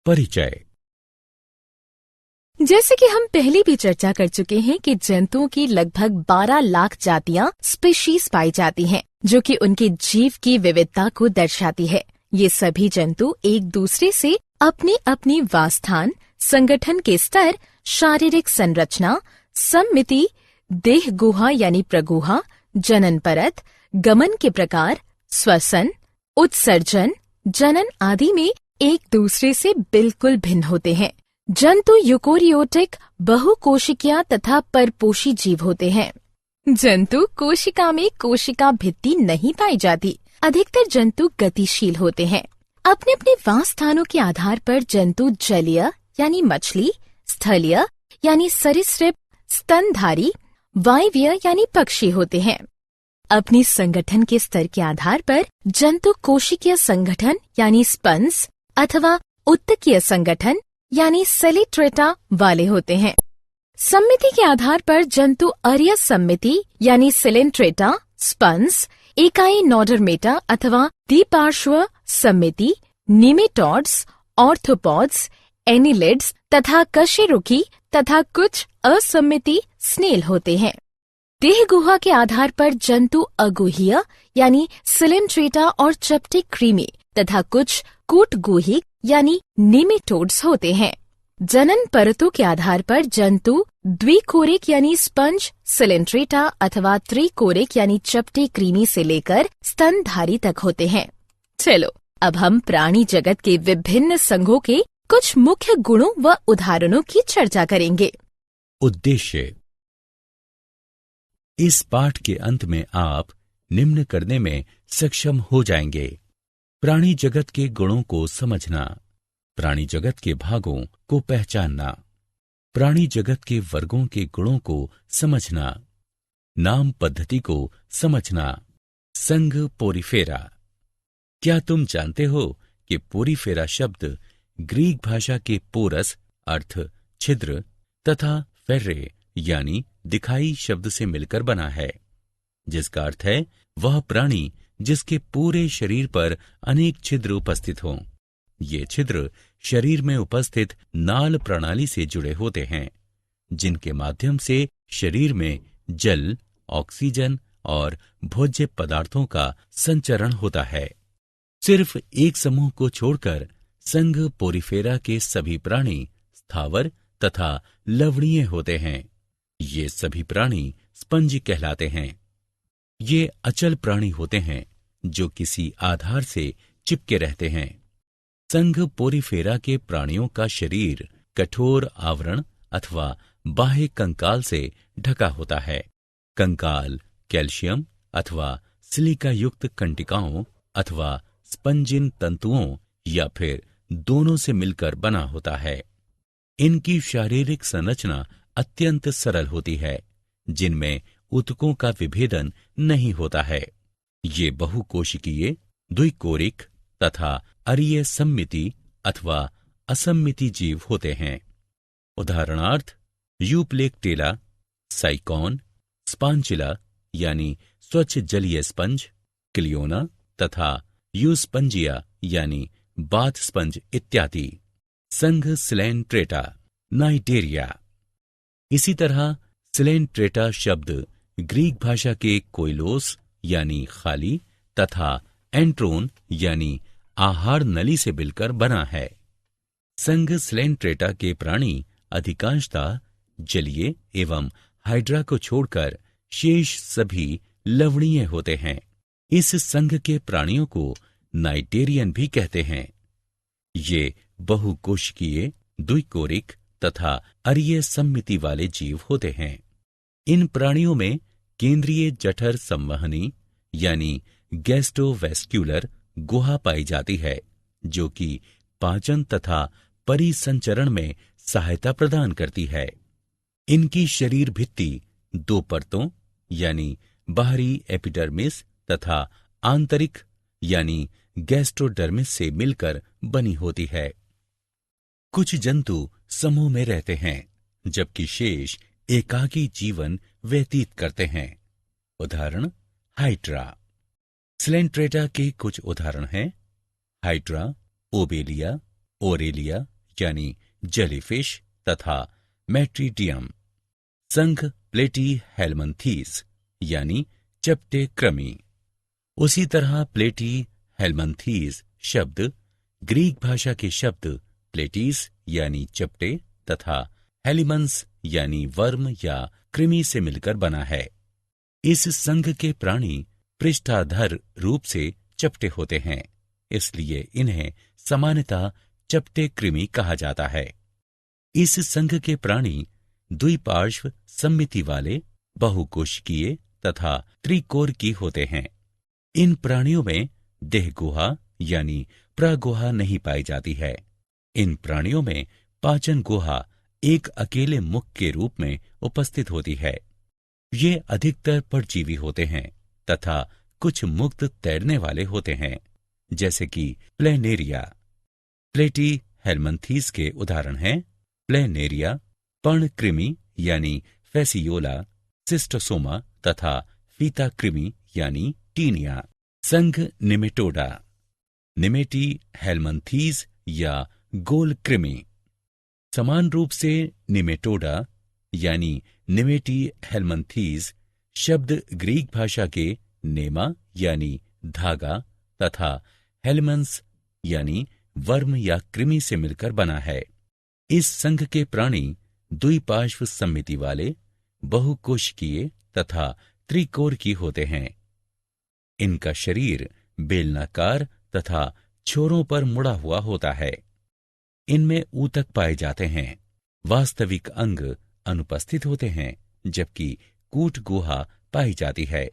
परिचय। जैसे कि हम पहले भी चर्चा कर चुके हैं कि जंतुओं की लगभग 12 लाख जातियां स्पीशीज पाई जाती हैं, जो कि उनके जीव की विविधता को दर्शाती है। ये सभी जंतु एक दूसरे से अपनी अपनी वासस्थान, संगठन के स्तर, शारीरिक संरचना, सम्मिति, देह गुहा यानी प्रगुहा, जनन परत, गमन के प्रकार, श्वसन, उत्सर्जन, जनन आदि में एक दूसरे से बिल्कुल भिन्न होते हैं। जंतु यूकोरियोटिक, बहुकोशिकीय तथा परपोषी जीव होते हैं। जंतु कोशिका में कोशिका भित्ति नहीं पाई जाती। अधिकतर जंतु गतिशील होते हैं। अपने अपने वासस्थानों के आधार पर जंतु जलीय यानी मछली, स्थलीय यानी सरीसृप, स्तनधारी, वायवीय यानी पक्षी होते हैं। अपनी संगठन के स्तर के आधार पर जंतु कोशिकीय संगठन यानी स्पंज अथवा उत्तकीय संगठन यानी सेलिट्रेटा वाले होते हैं। सम्मिति के आधार पर जंतु अरिय सम्मिति यानी सिलेंट्रेटा, स्पंज, इकाई नोडरमेटा अथवा द्विपार्श्व सम्मिति, निमेटोड्स, ऑर्थोपॉड्स, एनिलिड्स तथा कशेरुकी तथा कुछ असम्मिति स्नेल होते हैं। देह गुहा के आधार पर जंतु अगुहीय यानी सिलेंट्रेटा और चपटे क्रीमी तथा कुछ कूटगुहिक यानी निमेटोड्स होते हैं। जनन परतों के आधार पर जंतु द्विकोरिक यानी स्पंज, सिलेंट्रेटा अथवा त्रिकोरिक यानी चपटे क्रीमी से लेकर स्तनधारी तक होते हैं। चलो अब हम प्राणी जगत के विभिन्न संघों के कुछ मुख्य गुणों व उदाहरणों की चर्चा करेंगे। उद्देश्य। इस पाठ के अंत में आप निम्न करने में सक्षम हो जाएंगे: प्राणी जगत के गुणों को समझना, प्राणी जगत के भागों को पहचानना, प्राणी जगत के वर्गों के गुणों को समझना, नाम पद्धति को समझना, संघ पोरीफेरा। क्या तुम जानते हो कि पोरीफेरा शब्द ग्रीक भाषा के पोरस अर्थ छिद्र तथा फेर्रे यानी दिखाई शब्द से मिलकर बना है, जिसका अर्थ है वह प्राणी जिसके पूरे शरीर पर अनेक छिद्र उपस्थित हों। ये छिद्र शरीर में उपस्थित नाल प्रणाली से जुड़े होते हैं, जिनके माध्यम से शरीर में जल, ऑक्सीजन और भोज्य पदार्थों का संचरण होता है। सिर्फ एक समूह को छोड़कर संघ पोरीफेरा के सभी प्राणी स्थावर तथा लवणीय होते हैं। ये सभी प्राणी स्पंज कहलाते हैं। ये अचल प्राणी होते हैं जो किसी आधार से चिपके रहते हैं। संघ पोरीफेरा के प्राणियों का शरीर कठोर आवरण अथवा बाह्य कंकाल से ढका होता है। कंकाल कैल्शियम अथवा सिलिका युक्त कंटिकाओं अथवा स्पंजिन तंतुओं या फिर दोनों से मिलकर बना होता है। इनकी शारीरिक संरचना अत्यंत सरल होती है, जिनमें ऊतकों का विभेदन नहीं होता है। ये बहुकोशिकीय, द्विकोरिक तथा अरीय सम्मिति अथवा असम्मिति जीव होते हैं। उदाहरणार्थ यूप्लेक्टेला, साइकॉन, स्पांचिला यानी स्वच्छ जलीय स्पंज, क्लियोना तथा यूस्पंजिया यानी बाथ स्पंज इत्यादि। संघ सिलेंट्रेटा, नाइटेरिया। इसी तरह सिलेंट्रेटा शब्द ग्रीक भाषा के कोइलोस यानी खाली तथा एंट्रोन यानी आहार नली से मिलकर बना है। संघ सिलेंट्रेटा के प्राणी अधिकांशतः जलीय एवं हाइड्रा को छोड़कर शेष सभी लवणीय होते हैं। इस संघ के प्राणियों को नाइटेरियन भी कहते हैं। ये बहुकोशिकीय, द्विकोरिक तथा अरीय सम्मिति वाले जीव होते हैं। इन प्राणियों में केंद्रीय जठर संवहनी यानी गैस्ट्रोवेस्क्युलर गुहा पाई जाती है, जो कि पाचन तथा परिसंचरण में सहायता प्रदान करती है। इनकी शरीर भित्ति दो परतों यानी बाहरी एपिडर्मिस तथा आंतरिक यानी गैस्ट्रोडर्मिस से मिलकर बनी होती है। कुछ जंतु समूह में रहते हैं, जबकि शेष एकाकी जीवन व्यतीत करते हैं। उदाहरण हाइड्रा। सिलेंट्रेटा के कुछ उदाहरण हैं हाइड्रा, ओबेलिया, ओरेलिया यानी जेलीफिश तथा मैट्रीडियम। संघ प्लेटी हेलमंथीस यानी चपटे कृमि। उसी तरह प्लेटी हेलमंथीस शब्द ग्रीक भाषा के शब्द प्लेटीस यानी चपटे तथा हेलिमंस यानी वर्म या कृमि से मिलकर बना है। इस संघ के प्राणी पृष्ठाधर रूप से चपटे होते हैं, इसलिए इन्हें सामान्यतः चपटे कृमि कहा जाता है। इस संघ के प्राणी द्विपार्श्व सममिति वाले, बहुकोशिकीय तथा त्रिकोरकी होते हैं। इन प्राणियों में देहगुहा यानी प्रगुहा नहीं पाई जाती है। इन प्राणियों में पाचन गुहा एक अकेले मुख के रूप में उपस्थित होती है। ये अधिकतर परजीवी होते हैं तथा कुछ मुक्त तैरने वाले होते हैं, जैसे कि प्लेनेरिया। प्लेटी हेलमंथीस के उदाहरण हैं प्लेनेरिया, पर्णकृमि यानी फेसियोला, सिस्टोसोमा तथा फीता कृमि यानी टीनिया। संघ निमेटोडा, निमेटी हेलमंथीस या गोल कृमि। समान रूप से निमेटोडा यानी निमेटी हेलमंथीस शब्द ग्रीक भाषा के नेमा यानी धागा तथा हेलमंस यानी वर्म या कृमि से मिलकर बना है। इस संघ के प्राणी द्विपार्श्व सममिति वाले, बहुकोशिकीय तथा त्रिकोरकी होते हैं। इनका शरीर बेलनाकार तथा छोरों पर मुड़ा हुआ होता है। इनमें ऊतक पाए जाते हैं। वास्तविक अंग अनुपस्थित होते हैं, जबकि कूट गुहा पाई जाती है।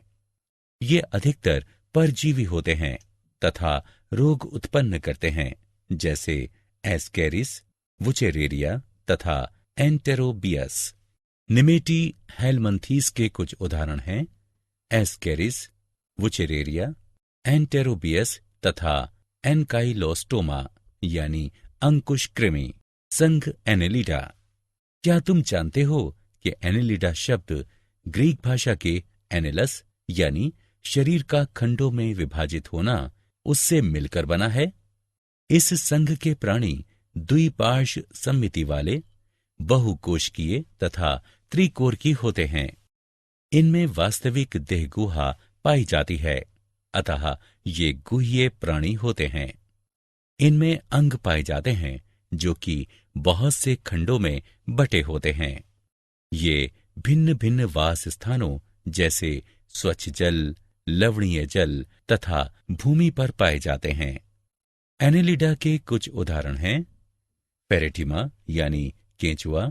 ये अधिकतर परजीवी होते हैं तथा रोग उत्पन्न करते हैं, जैसे एस्केरिस, वुचेरेरिया तथा एंटेरोबियस। निमेटी हेलमंथीस के कुछ उदाहरण हैं एस्केरिस, वुचेरेरिया, एंटेरोबियस तथा एनकाइलोस्टोमा यानी अंकुश कृमि। संघ एनेलिडा। क्या तुम जानते हो कि एनेलिडा शब्द ग्रीक भाषा के एनेलस यानी शरीर का खंडों में विभाजित होना उससे मिलकर बना है? इस संघ के प्राणी द्विपार्श्व सममिति वाले, बहुकोशिकीय तथा त्रिकोरकी होते हैं। इनमें वास्तविक देहगुहा पाई जाती है, अतः ये गुह्य प्राणी होते हैं। इनमें अंग पाए जाते हैं जो कि बहुत से खंडों में बटे होते हैं। ये भिन्न भिन्न वास स्थानों जैसे स्वच्छ जल, लवणीय जल तथा भूमि पर पाए जाते हैं। एनेलिडा के कुछ उदाहरण हैं पेरेटिमा यानी केंचुआ,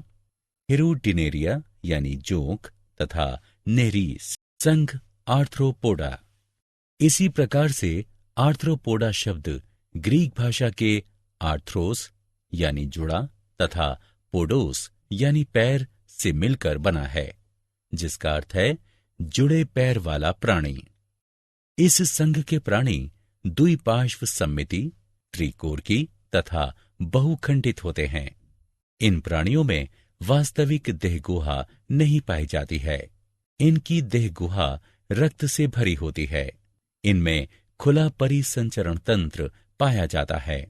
हिरुडिनेरिया यानी जोंक तथा नेरीस। संघ आर्थ्रोपोडा। इसी प्रकार से आर्थ्रोपोडा शब्द ग्रीक भाषा के आर्थ्रोस यानी जुड़ा तथा पोडोस यानी पैर से मिलकर बना है, जिसका अर्थ है जुड़े पैर वाला प्राणी। इस संघ के प्राणी द्विपार्श्व सममिति, त्रिकोरकी तथा बहुखंडित होते हैं। इन प्राणियों में वास्तविक देहगुहा नहीं पाई जाती है। इनकी देहगुहा रक्त से भरी होती है। इनमें खुला परिसंचरण तंत्र पाया जाता है।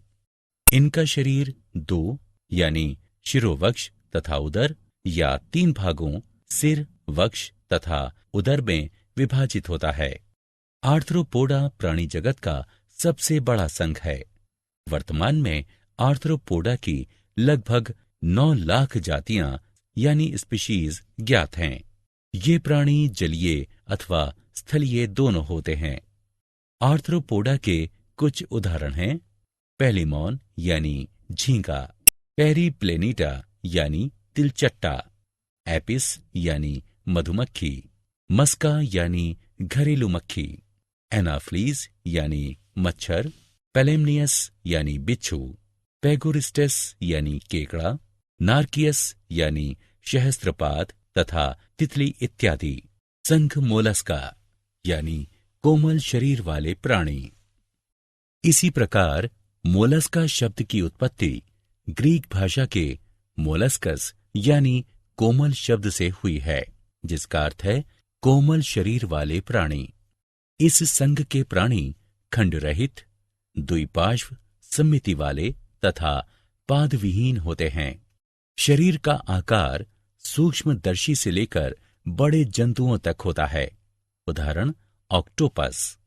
इनका शरीर दो यानी शिरोवक्ष तथा उदर या तीन भागों सिर, वक्ष तथा उदर में विभाजित होता है। आर्थ्रोपोडा प्राणी जगत का सबसे बड़ा संघ है। वर्तमान में आर्थ्रोपोडा की लगभग 9 लाख जातियां यानी स्पीशीज ज्ञात हैं। ये प्राणी जलीय अथवा स्थलीय दोनों होते हैं। आर्थ्रोपोडा के कुछ उदाहरण हैं पेलिमॉन यानी झींगा, पेरीप्लेनिटा यानी तिलचट्टा, एपिस यानी मधुमक्खी, मस्का यानी घरेलू मक्खी, एनाफ्लीज यानी मच्छर, पेलेमनियस यानी बिच्छू, पेगोरिस्टेस यानी केकड़ा, नार्कियस यानी सहस्त्रपात तथा तितली इत्यादि। संघ मोलस्का यानी कोमल शरीर वाले प्राणी। इसी प्रकार मोलस्का शब्द की उत्पत्ति ग्रीक भाषा के मोलस्कस यानी कोमल शब्द से हुई है, जिसका अर्थ है कोमल शरीर वाले प्राणी। इस संघ के प्राणी खंड रहित, द्विपार्श्व सममिति वाले तथा पादविहीन होते हैं। शरीर का आकार सूक्ष्मदर्शी से लेकर बड़े जंतुओं तक होता है। उदाहरण ऑक्टोपस।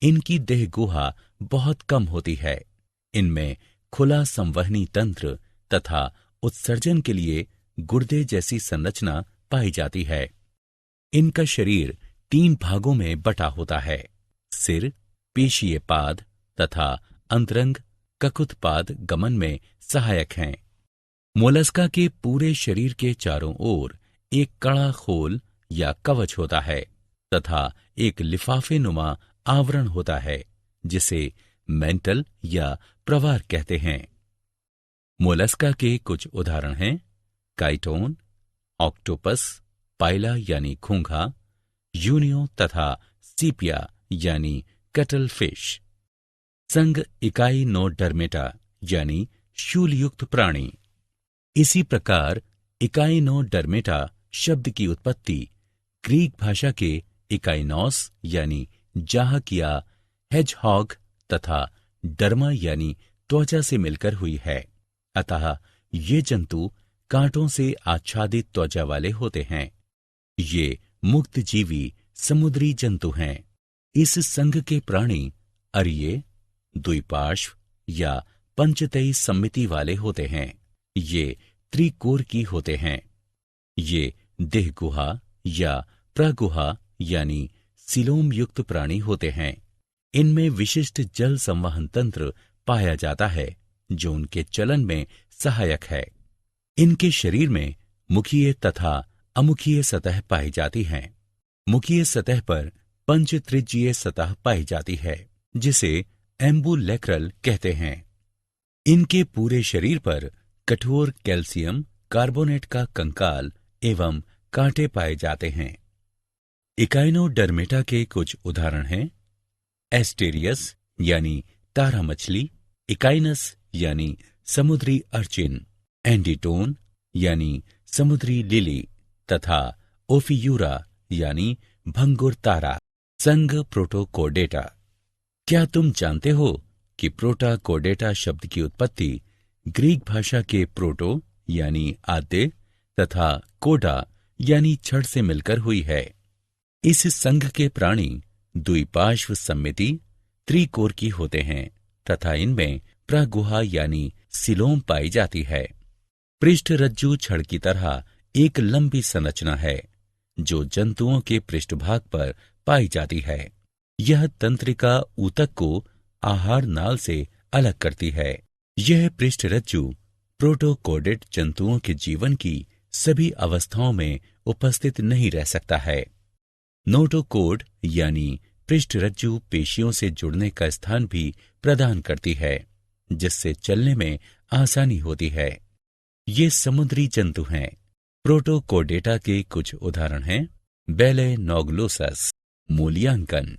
इनकी देह गुहा बहुत कम होती है। इनमें खुला संवहनी तंत्र तथा उत्सर्जन के लिए गुर्दे जैसी संरचना पाई जाती है। इनका शरीर 3 भागों में बटा होता है। सिर, पेशीय पाद तथा अंतरंग ककुत्पाद गमन में सहायक हैं। मोलस्का के पूरे शरीर के चारों ओर एक कड़ा खोल या कवच होता है तथा एक लिफाफे नुमा आवरण होता है जिसे मेंटल या प्रवार कहते हैं। मोलस्का के कुछ उदाहरण हैं काइटोन, ऑक्टोपस, पाइला यानी घोंघा, यूनियो तथा सीपिया यानी कटल फिश। संघ इकाइनोडर्मेटा यानी शूलयुक्त प्राणी। इसी प्रकार इकाइनोडर्मेटा शब्द की उत्पत्ति ग्रीक भाषा के इकाइनोस यानी जाहक या हेजहॉग तथा डर्मा यानी त्वचा से मिलकर हुई है। अतः ये जंतु कांटों से आच्छादित त्वचा वाले होते हैं। ये मुक्त जीवी समुद्री जंतु हैं। इस संघ के प्राणी अरिये, द्विपार्श्व या पंचतई सम्मिति वाले होते हैं। ये त्रिकोर की होते हैं। ये देह गुहा या प्रगुहा यानी सिलोम युक्त प्राणी होते हैं। इनमें विशिष्ट जल संवहन तंत्र पाया जाता है जो उनके चलन में सहायक है। इनके शरीर में मुखीय तथा अमुखीय सतह पाई जाती हैं। मुखीय सतह पर पंचत्रिज्यीय सतह पाई जाती है जिसे एम्बुलेक्रल कहते हैं। इनके पूरे शरीर पर कठोर कैल्शियम कार्बोनेट का कंकाल एवं कांटे पाए जाते हैं। इकाइनोडर्मेटा के कुछ उदाहरण हैं एस्टेरियस यानी तारा मछली, इकाइनस यानी समुद्री अर्चिन, एंडीटोन यानी समुद्री लिली तथा ओफियूरा यानी भंगुर तारा। संघ प्रोटोकोडेटा। क्या तुम जानते हो कि प्रोटाकोडेटा शब्द की उत्पत्ति ग्रीक भाषा के प्रोटो यानी आद्य तथा कोडा यानी छड़ से मिलकर हुई है। इस संघ के प्राणी द्विपार्श्व सम्मिति त्रिकोर की होते हैं तथा इनमें प्रगुहा यानी सिलोम पाई जाती है। पृष्ठरज्जु छड़ की तरह एक लंबी संरचना है जो जंतुओं के पृष्ठभाग पर पाई जाती है। यह तंत्रिका ऊतक को आहार नाल से अलग करती है। यह पृष्ठरज्जु प्रोटोकोडेट जंतुओं के जीवन की सभी अवस्थाओं में उपस्थित नहीं रह सकता है। नोटोकोड यानी पृष्ठरज्जु पेशियों से जुड़ने का स्थान भी प्रदान करती है जिससे चलने में आसानी होती है। ये समुद्री जंतु हैं। प्रोटोकोडेटा के कुछ उदाहरण हैं बेलेनोग्लोसस। मूल्यांकन।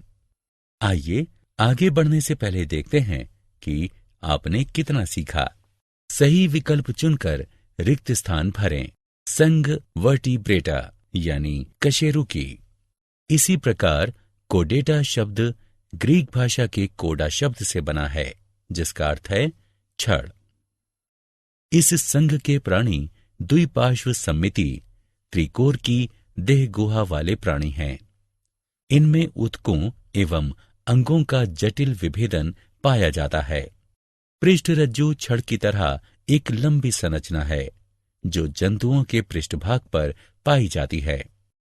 आइए आगे बढ़ने से पहले देखते हैं कि आपने कितना सीखा। सही विकल्प चुनकर रिक्त स्थान भरें। संघ वर्टिब्रेटा यानी कशेरुकी। इसी प्रकार कोडेटा शब्द ग्रीक भाषा के कोडा शब्द से बना है जिसका अर्थ है छड़। इस संघ के प्राणी द्विपार्श्व सम्मिति त्रिकोर की देह गुहा वाले प्राणी हैं। इनमें ऊतकों एवं अंगों का जटिल विभेदन पाया जाता है। पृष्ठरज्जु छड़ की तरह एक लंबी संरचना है जो जंतुओं के पृष्ठभाग पर पाई जाती है।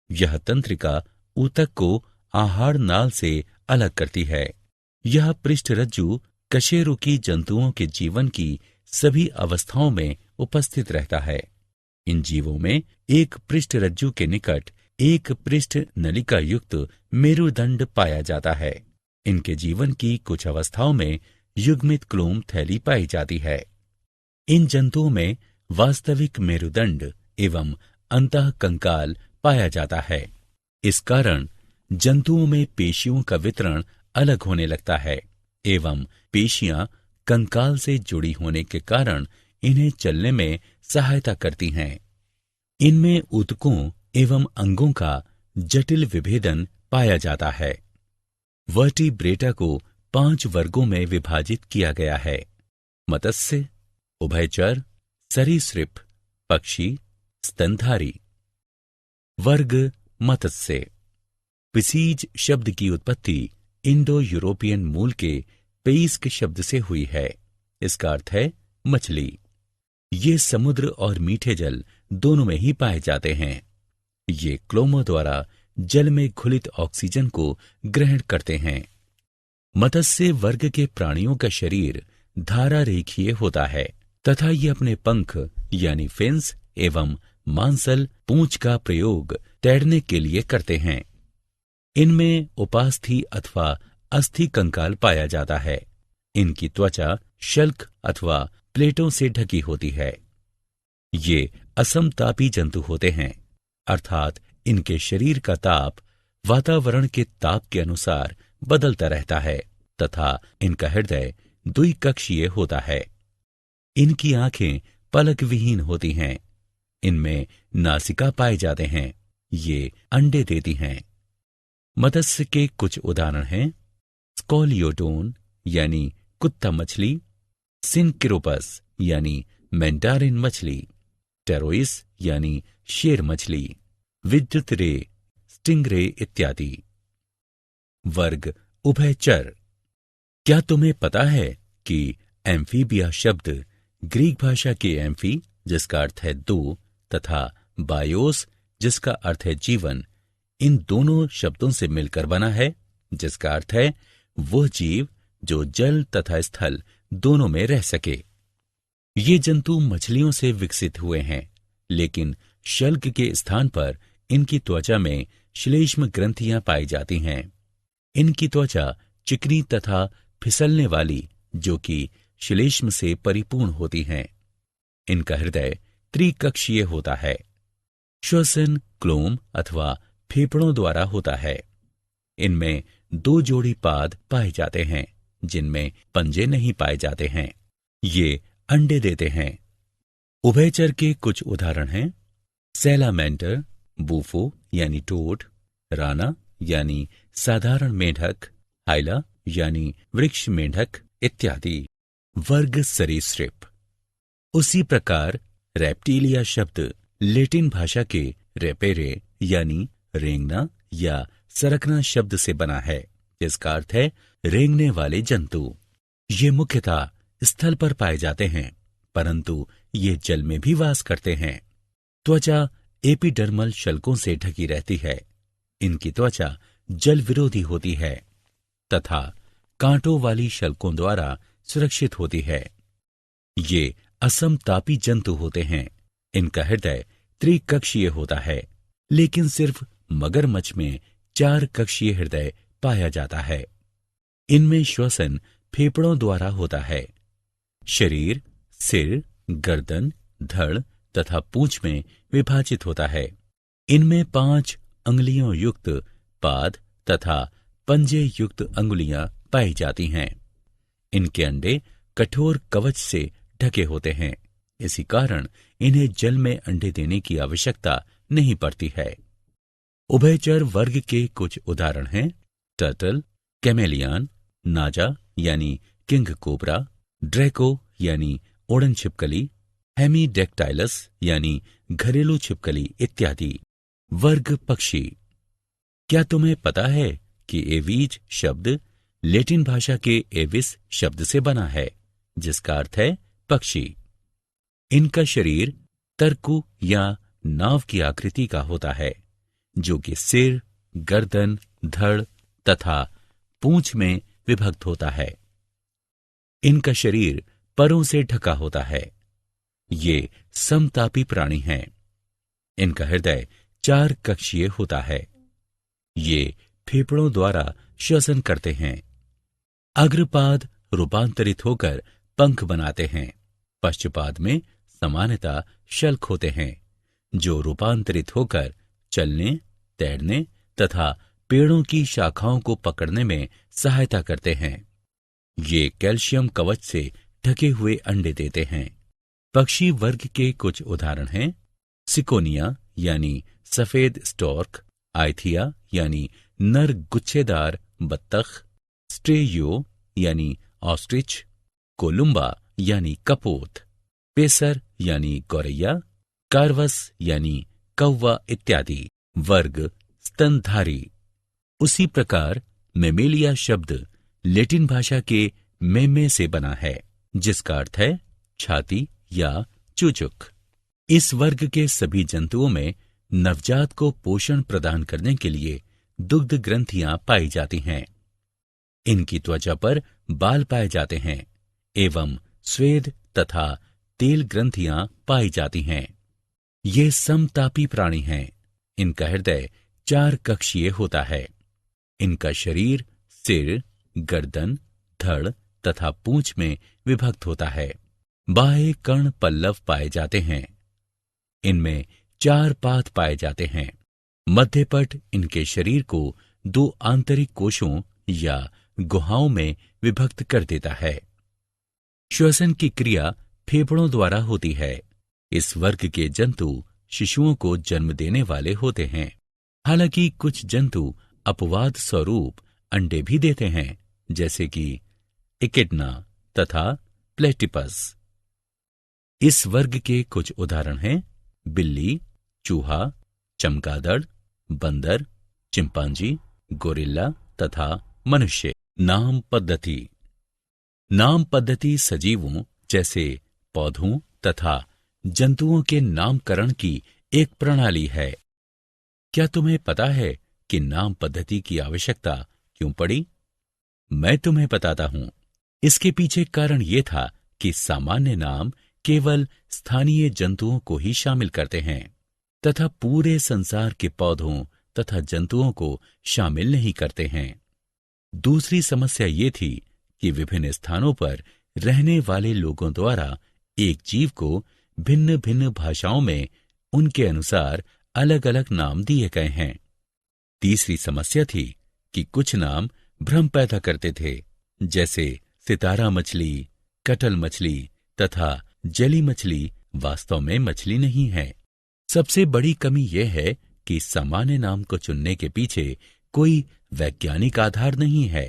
यह तंत्रिका ऊतक को आहार नाल से अलग करती है। यह पृष्ठरज्जु कशेरुकी जंतुओं के जीवन की सभी अवस्थाओं में उपस्थित रहता है। इन जीवों में एक पृष्ठरज्जु के निकट एक पृष्ठ नलिका युक्त मेरुदंड पाया जाता है। इनके जीवन की कुछ अवस्थाओं में युग्मित क्लोम थैली पाई जाती है। इन जंतुओं में वास्तविक मेरुदंड एवं अंतः कंकाल पाया जाता है। इस कारण जंतुओं में पेशियों का वितरण अलग होने लगता है एवं पेशियां कंकाल से जुड़ी होने के कारण इन्हें चलने में सहायता करती हैं। इनमें ऊतकों एवं अंगों का जटिल विभेदन पाया जाता है। वर्टिब्रेटा को 5 वर्गों में विभाजित किया गया है। मत्स्य, उभयचर, सरीसृप, पक्षी, स्तनधारी। वर्ग मत्स्य। पिसीज शब्द की उत्पत्ति इंडो यूरोपियन मूल के पेइस्क शब्द से हुई है। इसका अर्थ है मछली। ये समुद्र और मीठे जल दोनों में ही पाए जाते हैं। ये क्लोमों द्वारा जल में घुलित ऑक्सीजन को ग्रहण करते हैं। मत्स्य वर्ग के प्राणियों का शरीर धारा रेखीय होता है तथा ये अपने पंख यानी फिन्स एवं मांसल पूंछ का प्रयोग तैरने के लिए करते हैं। इनमें उपास्थि अथवा अस्थि कंकाल पाया जाता है। इनकी त्वचा शल्क अथवा प्लेटों से ढकी होती है। ये असमतापी जंतु होते हैं, अर्थात इनके शरीर का ताप वातावरण के ताप के अनुसार बदलता रहता है तथा इनका हृदय द्विकक्षीय होता है। इनकी आंखें पलक विहीन होती हैं। इनमें नासिका पाए जाते हैं। ये अंडे देती हैं। मत्स्य के कुछ उदाहरण हैं स्कॉलियोडोन यानी कुत्ता मछली, सिनकिरोपस यानी मेंडारिन मछली, टेरोइस यानी शेर मछली, विद्युत रे, स्टिंगरे इत्यादि। वर्ग उभयचर। क्या तुम्हें पता है कि एम्फीबिया शब्द ग्रीक भाषा के एम्फी जिसका अर्थ है दो तथा बायोस जिसका अर्थ है जीवन, इन दोनों शब्दों से मिलकर बना है, जिसका अर्थ है वह जीव जो जल तथा स्थल दोनों में रह सके। ये जंतु मछलियों से विकसित हुए हैं, लेकिन शल्क के स्थान पर इनकी त्वचा में श्लेष्म ग्रंथियां पाई जाती हैं। इनकी त्वचा चिकनी तथा फिसलने वाली जो कि श्लेष्म से परिपूर्ण होती हैं। इनका हृदय त्रिकक्षीय होता है। श्वसन क्लोम अथवा फेफड़ों द्वारा होता है। इनमें दो जोड़ी पाद पाए जाते हैं जिनमें पंजे नहीं पाए जाते हैं। ये अंडे देते हैं। उभयचर के कुछ उदाहरण हैं सैलामेंडर, बूफो यानी टोड, राना यानी साधारण मेंढक, हाइला यानी वृक्ष मेंढक इत्यादि। वर्ग सरीसृप। उसी प्रकार रेप्टिलिया शब्द लेटिन भाषा के रेपेरे यानी रेंगना या सरकना शब्द से बना है, जिसका अर्थ है रेंगने वाले जंतु। ये मुख्यतः स्थल पर पाए जाते हैं, परंतु ये जल में भी वास करते हैं। त्वचा एपिडर्मल शल्कों से ढकी रहती है। इनकी त्वचा जल विरोधी होती है तथा कांटों वाली शल्कों द्वारा सुरक्षित होती है। ये असमतापी जंतु होते हैं। इनका हृदय त्रिकक्षीय होता है, लेकिन सिर्फ मगरमच्छ में 4 कक्षीय हृदय पाया जाता है। इनमें श्वसन फेफड़ों द्वारा होता है। शरीर सिर, गर्दन, धड़ तथा पूंछ में विभाजित होता है। इनमें 5 अंगुलियों युक्त पाद तथा पंजे युक्त अंगुलियां पाई जाती हैं। इनके अंडे कठोर कवच से ढके होते हैं। इसी कारण इन्हें जल में अंडे देने की आवश्यकता नहीं पड़ती है। उभयचर वर्ग के कुछ उदाहरण हैं टर्टल, कैमेलियन, नाजा यानी किंग कोबरा, ड्रैको यानी ओड़न छिपकली, हेमीडेक्टाइलस यानी घरेलू छिपकली इत्यादि। वर्ग पक्षी। क्या तुम्हें पता है कि एवीज शब्द लेटिन भाषा के एविस शब्द से बना है, जिसका अर्थ है पक्षी। इनका शरीर तरकु या नाव की आकृति का होता है, जो कि सिर, गर्दन, धड़ तथा पूंछ में विभक्त होता है। इनका शरीर परों से ढका होता है। ये समतापी प्राणी हैं। इनका हृदय 4 कक्षीय होता है। ये फेफड़ों द्वारा श्वसन करते हैं। अग्रपाद रूपांतरित होकर पंख बनाते हैं। पश्चपाद में सामान्यतः शल्क होते हैं, जो रूपांतरित होकर चलने, तैरने तथा पेड़ों की शाखाओं को पकड़ने में सहायता करते हैं। ये कैल्शियम कवच से ढके हुए अंडे देते हैं। पक्षी वर्ग के कुछ उदाहरण हैं सिकोनिया यानी सफेद स्टॉर्क, आइथिया यानी नर गुच्छेदार बत्तख, स्ट्रेयो यानी ऑस्ट्रिच, कोलुम्बा यानी कपोत। पेसर यानी गौरैया, कार्वस यानी कौवा इत्यादि। वर्ग स्तनधारी। उसी प्रकार मेमेलिया शब्द लैटिन भाषा के मेमे से बना है, जिसका अर्थ है छाती या चूचुक। इस वर्ग के सभी जंतुओं में नवजात को पोषण प्रदान करने के लिए दुग्ध ग्रंथियां पाई जाती हैं। इनकी त्वचा पर बाल पाए जाते हैं एवं स्वेद तथा तेल ग्रंथियां पाई जाती हैं। ये समतापी प्राणी हैं। इनका हृदय 4 कक्षीय होता है। इनका शरीर सिर, गर्दन, धड़ तथा पूंछ में विभक्त होता है। बाह्य कर्ण पल्लव पाए जाते हैं। इनमें 4 पाद पाए जाते हैं। मध्यपट इनके शरीर को 2 आंतरिक कोशों या गुहाओं में विभक्त कर देता है। श्वसन की क्रिया फेफड़ों द्वारा होती है। इस वर्ग के जंतु शिशुओं को जन्म देने वाले होते हैं। हालांकि कुछ जंतु अपवाद स्वरूप अंडे भी देते हैं, जैसे कि इकिडना तथा प्लेटिपस। इस वर्ग के कुछ उदाहरण हैं बिल्ली, चूहा, चमगादड़, बंदर, चिंपांजी, गोरिल्ला तथा मनुष्य। नाम पद्धति। नाम पद्धति सजीवों जैसे पौधों तथा जंतुओं के नामकरण की एक प्रणाली है। क्या तुम्हें पता है कि नाम पद्धति की आवश्यकता क्यों पड़ी? मैं तुम्हें बताता हूं। इसके पीछे कारण यह था कि सामान्य नाम केवल स्थानीय जंतुओं को ही शामिल करते हैं तथा पूरे संसार के पौधों तथा जंतुओं को शामिल नहीं करते हैं। दूसरी समस्या ये थी कि विभिन्न स्थानों पर रहने वाले लोगों द्वारा एक जीव को भिन्न भिन्न भाषाओं में उनके अनुसार अलग अलग नाम दिए गए हैं। तीसरी समस्या थी कि कुछ नाम भ्रम पैदा करते थे, जैसे सितारा मछली, कटल मछली तथा जली मछली वास्तव में मछली नहीं है। सबसे बड़ी कमी यह है कि सामान्य नाम को चुनने के पीछे कोई वैज्ञानिक आधार नहीं है।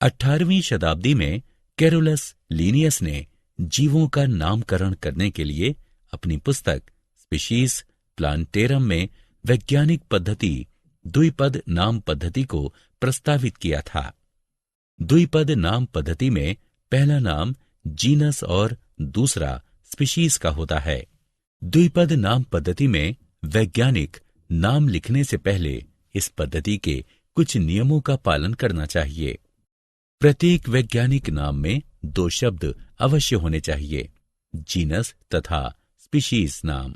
18वीं शताब्दी में कैरोलस लीनियस ने जीवों का नामकरण करने के लिए अपनी पुस्तक स्पीशीज प्लांटेरम में वैज्ञानिक पद्धति द्विपद नाम पद्धति को प्रस्तावित किया था। द्विपद नाम पद्धति में पहला नाम जीनस और दूसरा स्पीशीज का होता है। द्विपद नाम पद्धति में वैज्ञानिक नाम लिखने से पहले इस पद्धति के कुछ नियमों का पालन करना चाहिए। प्रत्येक वैज्ञानिक नाम में 2 शब्द अवश्य होने चाहिए, जीनस तथा स्पीशीज नाम।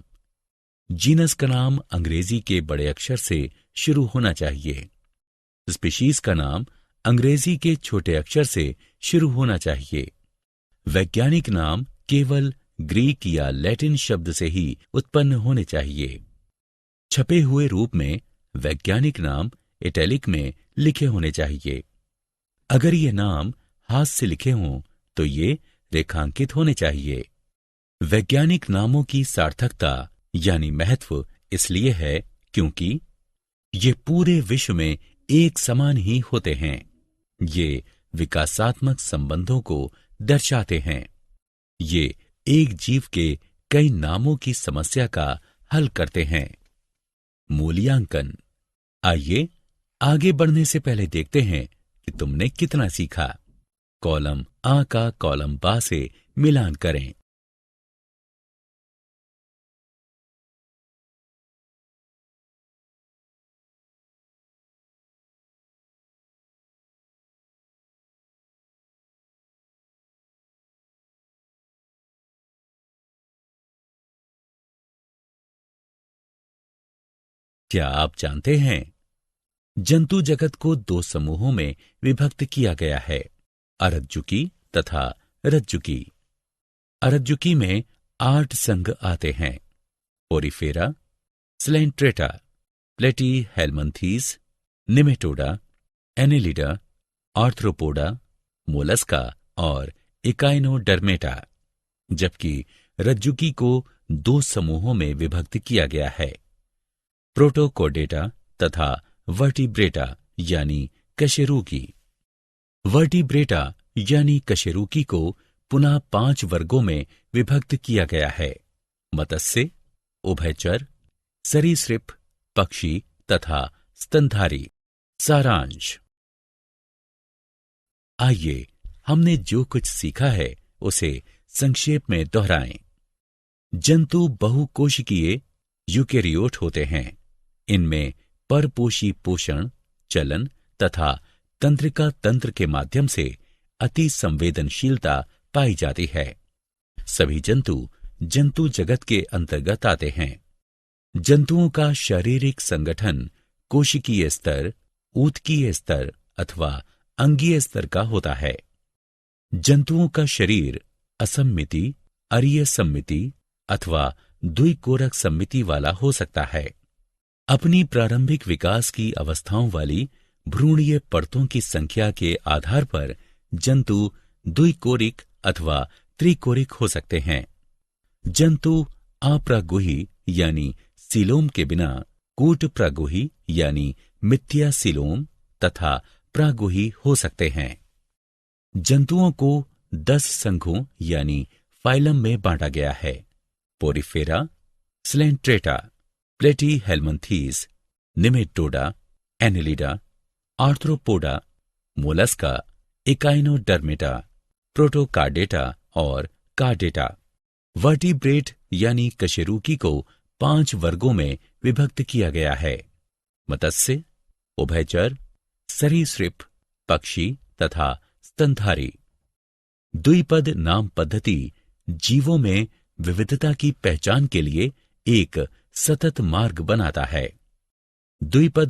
जीनस का नाम अंग्रेजी के बड़े अक्षर से शुरू होना चाहिए। स्पीशीज का नाम अंग्रेजी के छोटे अक्षर से शुरू होना चाहिए। वैज्ञानिक नाम केवल ग्रीक या लैटिन शब्द से ही उत्पन्न होने चाहिए। छपे हुए रूप में वैज्ञानिक नाम इटैलिक में लिखे होने चाहिए। अगर ये नाम हाथ से लिखे हों तो ये रेखांकित होने चाहिए। वैज्ञानिक नामों की सार्थकता यानी महत्व इसलिए है क्योंकि ये पूरे विश्व में एक समान ही होते हैं। ये विकासात्मक संबंधों को दर्शाते हैं। ये एक जीव के कई नामों की समस्या का हल करते हैं। मूल्यांकन। आइए आगे बढ़ने से पहले देखते हैं कि तुमने कितना सीखा। कॉलम आ का कॉलम बा से मिलान करें। क्या आप जानते हैं जंतु जगत को 2 समूहों में विभक्त किया गया है, अरज्जुकी तथा रज्जुकी। अरज्जुकी में 8 संघ आते हैं, Porifera, Coelenterata, Platyhelminthes, Nematoda, Annelida, Arthropoda, Mollusca और इकाइनोडर्मेटा। जबकि रज्जुकी को 2 समूहों में विभक्त किया गया है, प्रोटोकोडेटा तथा वर्टिब्रेटा यानी कशेरुकी। वर्टिब्रेटा यानी कशेरुकी को पुनः 5 वर्गों में विभक्त किया गया है: मत्स्य, उभयचर, सरीसृप, पक्षी तथा स्तनधारी। सारांश। आइए हमने जो कुछ सीखा है उसे संक्षेप में दोहराएं। जंतु बहुकोशिकीय यूकेरियोट होते हैं। इनमें परपोषी पोषण, चलन तथा तंत्रिका तंत्र के माध्यम से अति संवेदनशीलता पाई जाती है। सभी जंतु जगत के अंतर्गत आते हैं। जंतुओं का शारीरिक संगठन कोशिकीय स्तर, ऊतकीय स्तर अथवा अंगीय स्तर का होता है। जंतुओं का शरीर असममिति, अरीय सममिति अथवा द्विकोरक सममिति वाला हो सकता है। अपनी प्रारंभिक विकास की अवस्थाओं वाली भ्रूणीय परतों की संख्या के आधार पर जंतु द्विकोरिक अथवा त्रिकोरिक हो सकते हैं। जंतु अप्रागुही यानी सीलोम के बिना कूटप्रागुही यानी मिथ्या सीलोम तथा प्रागुही हो सकते हैं। जंतुओं को 10 संघों यानी फाइलम में बांटा गया है: Porifera, Coelenterata, Platyhelminthes, Nematoda, Annelida, Arthropoda, Mollusca, Echinodermata, Protochordata और कार्डेटा। वर्टिब्रेट यानी कशेरुकी को 5 वर्गों में विभक्त किया गया है: मत्स्य, उभयचर, सरीसृप, पक्षी तथा स्तनधारी। द्विपद नाम पद्धति जीवों में विविधता की पहचान के लिए एक सतत मार्ग बनाता है। द्विपद